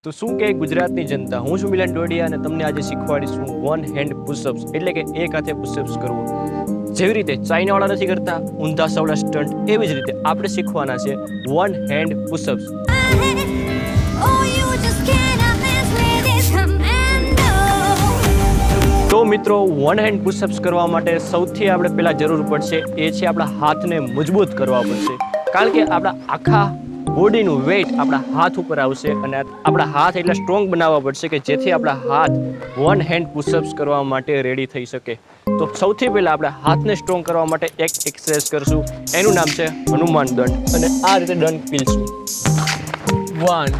તો શું કે ગુજરાતની જનતા, હું છું મિલન ડોડિયા અને તમને આજે શીખવાડીશું વન હેન્ડ પુશઅપ્સ, એટલે કે એક હાથે પુશઅપ્સ કરવું. જેવી રીતે ચાઇનાવાળા નથી કરતા ઊંધા સવડા સ્ટન્ટ, એવી જ રીતે આપણે શીખવાના છે વન હેન્ડ પુશઅપ્સ. તો મિત્રો, વન હેન્ડ પુશઅપ્સ કરવા માટે સૌથી આપણે પહેલાં જરૂર પડશે એ છે આપણા હાથને મજબૂત કરવા પડશે. કારણ કે આપણા આખા બોડીનું વેઇટ આપણા હાથ ઉપર આવશે અને આપણા હાથ એટલા સ્ટ્રોંગ બનાવવા પડશે કે જેથી આપણા હાથ વન હેન્ડ પુશઅપ્સ કરવા માટે રેડી થઈ શકે. તો સૌથી પહેલાં આપણે હાથને સ્ટ્રોંગ કરવા માટે એક એક્સરસાઇઝ કરશું, એનું નામ છે હનુમાન દંડ, અને આ રીતે દંડ પીલશું. 1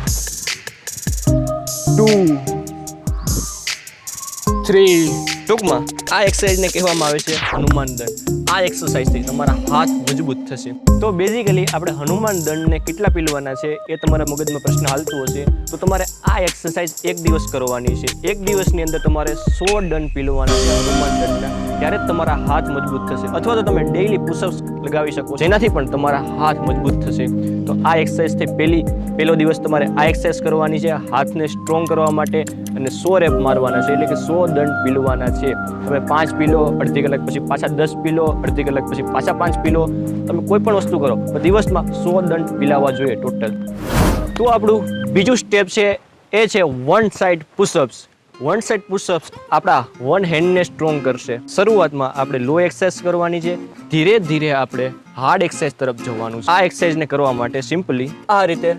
2 3. ટૂંકમાં આ એક્સરસાઇઝને કહેવામાં આવે છે હનુમાન દંડ. આ એક્સરસાઇઝથી તમારા હાથ મજબૂત થશે. તો બેઝિકલી આપણે હનુમાન દંડને કેટલા પીલવાના છે એ તમારા મગજમાં પ્રશ્ન હાલતો હશે. તો તમારે આ એક્સરસાઇઝ એક દિવસ કરવાની છે. એક દિવસની અંદર તમારે 100 દંડ પીલવાના છે હનુમાન દંડના, ત્યારે જ તમારા હાથ મજબૂત થશે. અથવા તો તમે ડેઈલી પુશઅપ્સ લગાવી શકો, જેનાથી પણ તમારા હાથ મજબૂત થશે. તો આ એક્સરસાઇઝથી પહેલો દિવસ તમારે આ એક્સરસાઇઝ કરવાની છે હાથને સ્ટ્રોંગ કરવા માટે, અને 100 રેપ મારવાના છે, એટલે કે 100 દંડ પીલવાના છે. તમે 5 પીલો, અડધી કલાક પછી પાછા 10 પીલો, અડધી કલાક પછી પાછા 5 પીલો. તમે કોઈ પણ વસ્તુ કરો તો દિવસમાં 100 દંડ પીલાવવા જોઈએ ટોટલ. તો આપણું બીજું સ્ટેપ છે એ છે one side push-ups. One side push-ups આપણા વન હેન્ડને સ્ટ્રોંગ કરશે. શરૂઆતમાં આપણે લો એક્સરસાઇઝ કરવાની છે, ધીરે ધીરે આપણે હાર્ડ એક્સરસાઇઝ તરફ જવાનું છે. આ એક્સરસાઇઝને કરવા માટે સિમ્પલી આ રીતે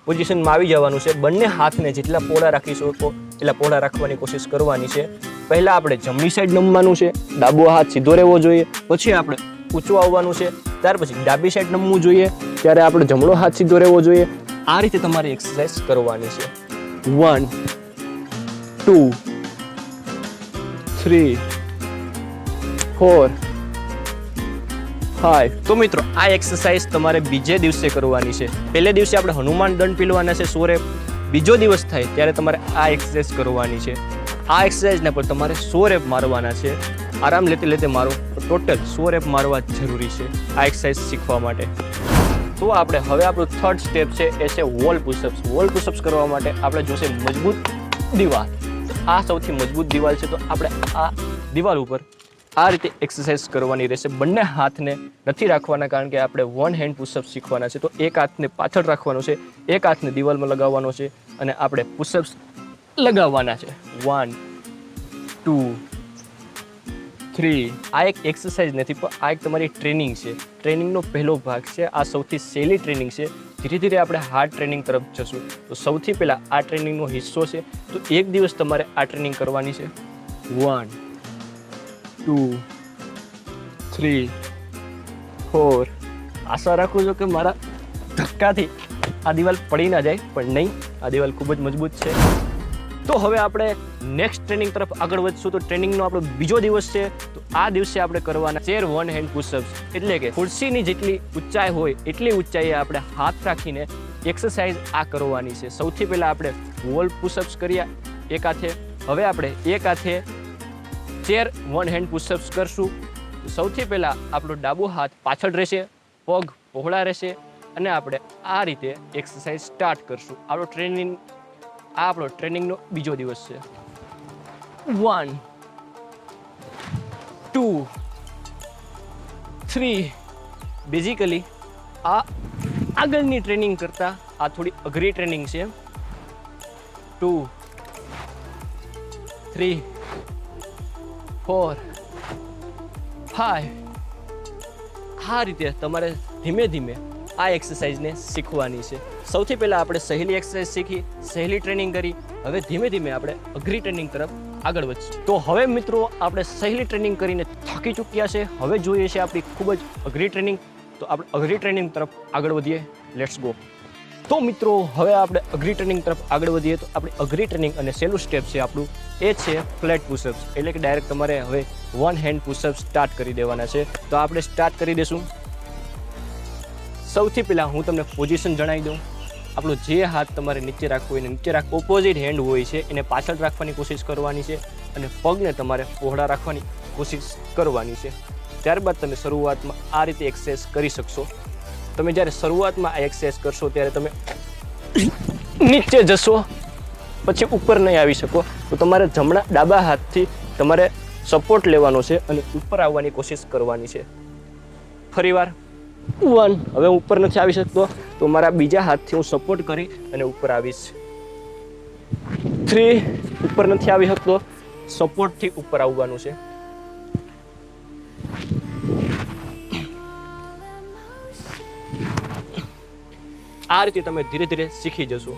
પોઝિશનમાં આવી જવાનું છે. બંને હાથને જેટલા પહોળા રાખી શકો એટલા પહોળા રાખવાની કોશિશ કરવાની છે. પહેલાં આપણે જમણી સાઈડ નમવાનું છે, ડાબો હાથ સીધો રહેવો જોઈએ. પછી આપણે ઊંચું આવવાનું છે, ત્યાર પછી ડાબી સાઈડ નમવું જોઈએ, ત્યારે આપણે જમણો હાથ સીધો રહેવો જોઈએ. આ રીતે તમારે એક્સરસાઇઝ કરવાની છે. 1 2 3 4 5. તો મિત્રો, આ એક્સરસાઇઝ તમારે બીજે દિવસે કરવાની છે. પહેલે દિવસે આપણે હનુમાન દંડ પીલવાના છે 100 રેપ. બીજો દિવસ થાય ત્યારે તમારે આ એક્સરસાઇઝ કરવાની છે. આ એક્સરસાઇઝને પર તમારે 100 રેપ મારવાના છે. આરામ લેતે મારો, ટોટલ 100 રેપ મારવા જરૂરી છે આ એક્સરસાઇઝ શીખવા માટે. તો આપણે હવે આપણું થર્ડ સ્ટેપ છે એ છે વોલ પુશઅપ્સ. વોલ પુશઅપ્સ કરવા માટે આપણે જોશે મજબૂત દિવાલ. આ સૌથી મજબૂત દિવાલ છે, તો આપણે આ દિવાલ ઉપર આ રીતે એક્સરસાઇઝ કરવાની રહેશે. બંને હાથને નથી રાખવાના, કારણ કે આપણે વન હેન્ડ પુશઅપ્સ શીખવાના છે. તો એક હાથને પાછળ રાખવાનો છે, એક હાથને દિવાલમાં લગાવવાનો છે, અને આપણે પુશઅપ્સ લગાવવાના છે. 1 2 3. આ એક એક્સરસાઇઝ નથી, પણ આ એક તમારી ટ્રેનિંગ છે. ટ્રેનિંગનો પહેલો ભાગ છે. આ સૌથી સહેલી ટ્રેનિંગ છે. ધીરે ધીરે આપણે હાર્ડ ટ્રેનિંગ તરફ જશું. તો સૌથી પહેલાં આ ટ્રેનિંગનો હિસ્સો છે, તો એક દિવસ તમારે આ ટ્રેનિંગ કરવાની છે. 1 2 3 4. આશા રાખું છું કે મારા ધક્કાથી આ દિવાલ પડી ના જાય, પણ નહીં, આ દિવાલ ખૂબ જ મજબૂત છે. તો હવે આપણે નેક્સ્ટ ટ્રેનિંગ તરફ આગળ વધશું. તો ટ્રેનિંગનો આપણો બીજો દિવસ છે. તો આ દિવસે આપણે કરવાના ચેર વન હેન્ડ પુશઅપ્સ, એટલે કે ખુરશીની જેટલી ઊંચાઈ હોય એટલી ઊંચાઈએ આપણે હાથ રાખીને એક્સરસાઇઝ આ કરવાની છે. સૌથી પહેલાં આપણે વોલ પુશઅપ્સ કર્યા એક હાથે. હવે આપણે એક હાથે ચેર વન હેન્ડ પુશઅપ્સ કરશું. સૌથી પહેલાં આપણો ડાબો હાથ પાછળ રહેશે, પગ પહોળા રહેશે, અને આપણે આ રીતે એક્સરસાઇઝ સ્ટાર્ટ કરશું. આપણો ટ્રેનિંગનો બીજો દિવસ છે. 1 2 3. બેઝિકલી આ આગળની ટ્રેનિંગ કરતાં આ થોડી અઘરી ટ્રેનિંગ છે. 2 3 4 5. આ રીતે તમારે ધીમે ધીમે આ એક્સરસાઇઝને શીખવાની છે. સૌથી પહેલાં આપણે સહેલી એક્સરસાઇઝ શીખી, સહેલી ટ્રેનિંગ કરી. હવે ધીમે ધીમે આપણે અઘરી ટ્રેનિંગ તરફ આગળ વધશું. તો હવે મિત્રો, આપણે સહેલી ટ્રેનિંગ કરીને થાકી ચૂક્યા છે. હવે જોઈએ છે આપણી ખૂબ જ અઘરી ટ્રેનિંગ. તો આપણે અઘરી ટ્રેનિંગ તરફ આગળ વધીએ. Let's go. તો મિત્રો, હવે આપણે અઘરી ટ્રેનિંગ તરફ આગળ વધીએ. તો આપણી અઘરી ટ્રેનિંગ અને સહેલું સ્ટેપ છે આપણું એ છે ફ્લેટ પુશઅપ્સ, એટલે કે ડાયરેક્ટ તમારે હવે વન હેન્ડ પુશઅપ્સ સ્ટાર્ટ કરી દેવાના છે. તો આપણે સ્ટાર્ટ કરી દઈશું. સૌથી પહેલાં હું તમને પોઝિશન જણાવી દઉં. આપણો જે હાથ તમારે નીચે રાખવો હોય એને નીચે રાખવો, ઓપોઝિટ હેન્ડ હોય છે એને પાછળ રાખવાની કોશિશ કરવાની છે, અને પગને તમારે પહોળા રાખવાની કોશિશ કરવાની છે. ત્યારબાદ તમે શરૂઆતમાં આ રીતે એક્સરસાઇઝ કરી શકશો. તમે જ્યારે શરૂઆતમાં આ એક્સરસાઇઝ કરશો ત્યારે તમે નીચે જશો પછી ઉપર નહીં આવી શકો, તો તમારે ડાબા હાથથી તમારે સપોર્ટ લેવાનો છે અને ઉપર આવવાની કોશિશ કરવાની છે. ફરીવાર 1. હવે હું ઉપર નથી આવી શકતો તો મારા બીજા હાથથી હું સપોર્ટ કરી અને ઉપર આવીશ. 3. ઉપર નથી આવી શકતો, સપોર્ટથી ઉપર આવવાનું છે. 'આ રીતે તમે ધીરે ધીરે શીખી જશો.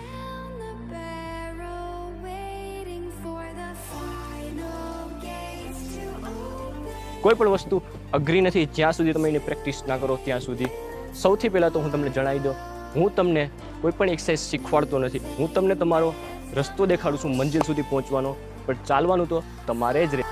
કોઈ પણ વસ્તુ અઘરી નથી જ્યાં સુધી તમે એની પ્રેક્ટિસ ના કરો ત્યાં સુધી. સૌથી પહેલાં તો હું તમને જણાવી દઉં, હું તમને કોઈ પણ એક્સરસાઇઝ શીખવાડતો નથી. હું તમને તમારો રસ્તો દેખાડું છું મંજિલ સુધી પહોંચવાનો, પણ ચાલવાનું તો તમારે જ રહે.